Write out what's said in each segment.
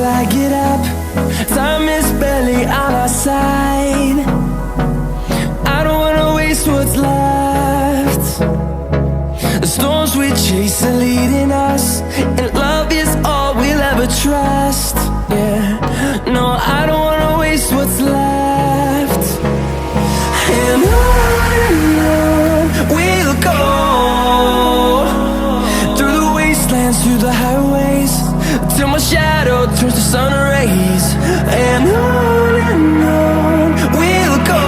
I get up. Time is barely on our side. I don't wanna waste what's left. The storms we chase are leading us, and love is all we'll ever trust. Yeah, no, I don't wanna waste what's left. And on we'll go, through the wastelands, through the highways, till my shadow turns to sun rays. And on we'll go,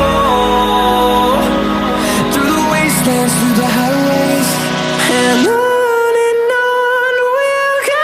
through the wastelands, through the highways, and on we'll go.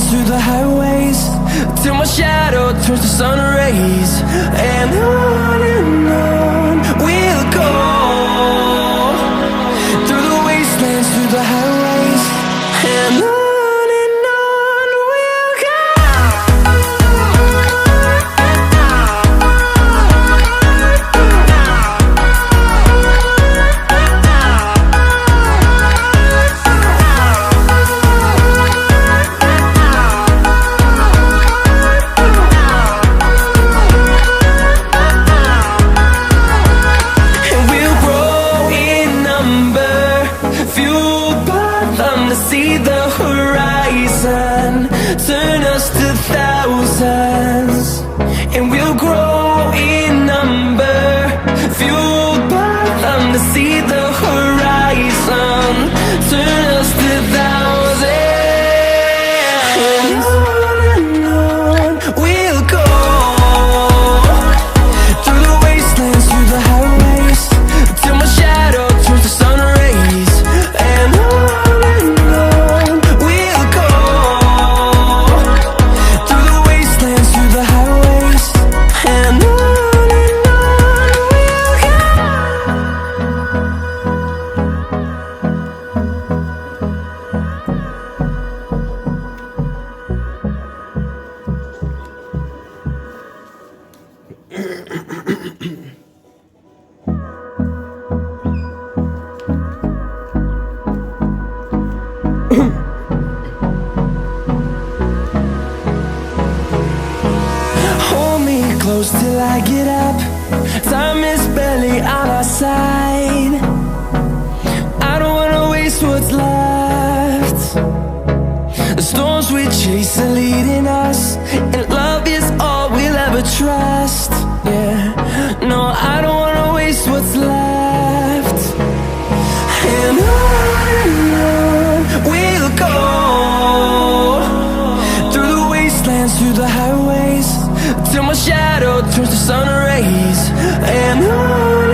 Through the highways, till my shadow turns to sun rays. And on we'll go, through the wastelands, through the highways, and on we'll go. See the horizon, turn us to thousands, and we'll grow in number, fueled by them. To see the horizon, turn us to thousands, and on we'll go, through the wastelands, through the highways, till my shadow turns to sun rays. And hold me close till I get up. Time is barely on our side. I don't wanna waste what's left. The storms we chase are leading us, and love is all we'll ever trust. Yeah, no, I don't wanna waste what's left. And on we'll go, through the wastelands, through the highways, till my shadow turns to sun rays. And on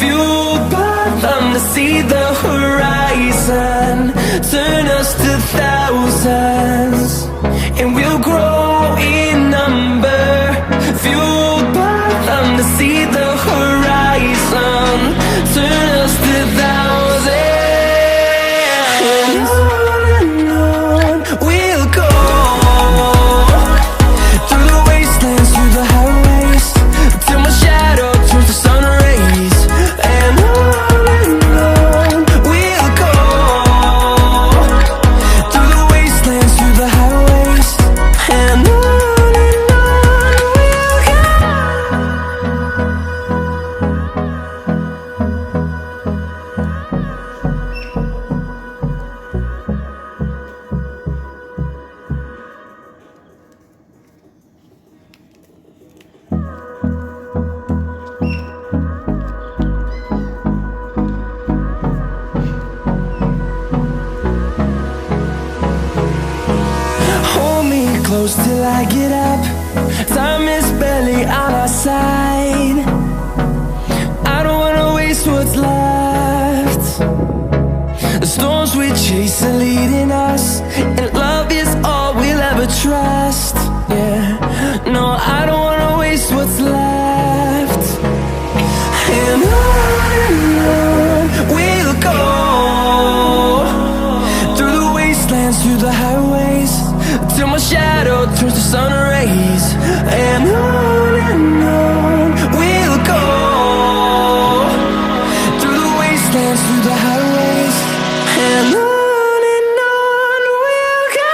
fueled by them to see the horizon, turn us to thousands, and we'll grow in number. Fueled by them to see the horizon, turn us to thousands, and on we'll go, through the wastelands, through the highways, till my shadow turns to sun rays. And on we'll go, through the wastelands, through the highways, and on we'll go. Hold me close till I get up. Time is barely on our side. I don't wanna waste what's left. The storms we chase are leading us, and love is all we'll ever trust. Yeah, no, I don't wanna waste what's left. And on we'll go, through the wastelands, through the highways, till my shadow turns to sun rays. And on we'll go, through the wastelands, through the highways, and on we'll go.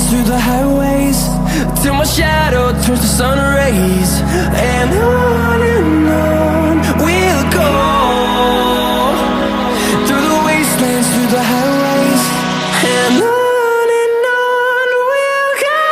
Through the highways, till my shadow turns to sun rays. And on we'll go, through the wastelands, through the highways, and on we'll go.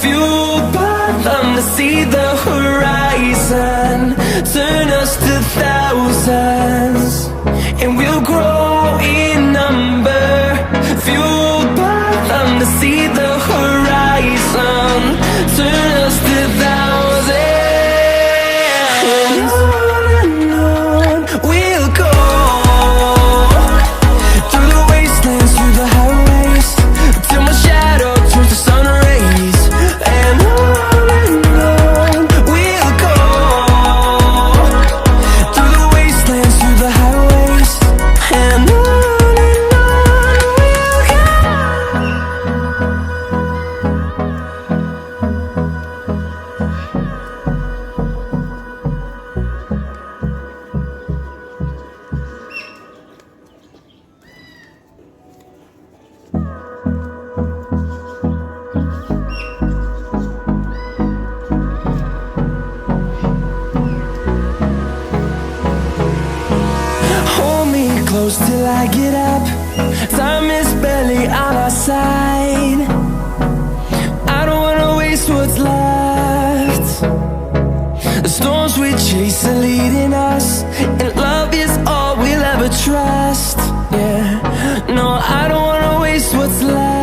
Fueled by them to see the horizon, turn us to thousands, and we'll grow in number. Fueled by them to see the horizon, turn us to thousands, and on we'll go, through the wastelands, through the highways, till my shadow turns to sun rays. And on we'll go, through the wastelands, through the highways, and on we'll go. Hold me close till I get up. Time is barely on our side. I don't wanna waste what's left. The storms we chase are leading us, and love is all we'll ever trust. Yeah, no, I don't wanna waste what's left.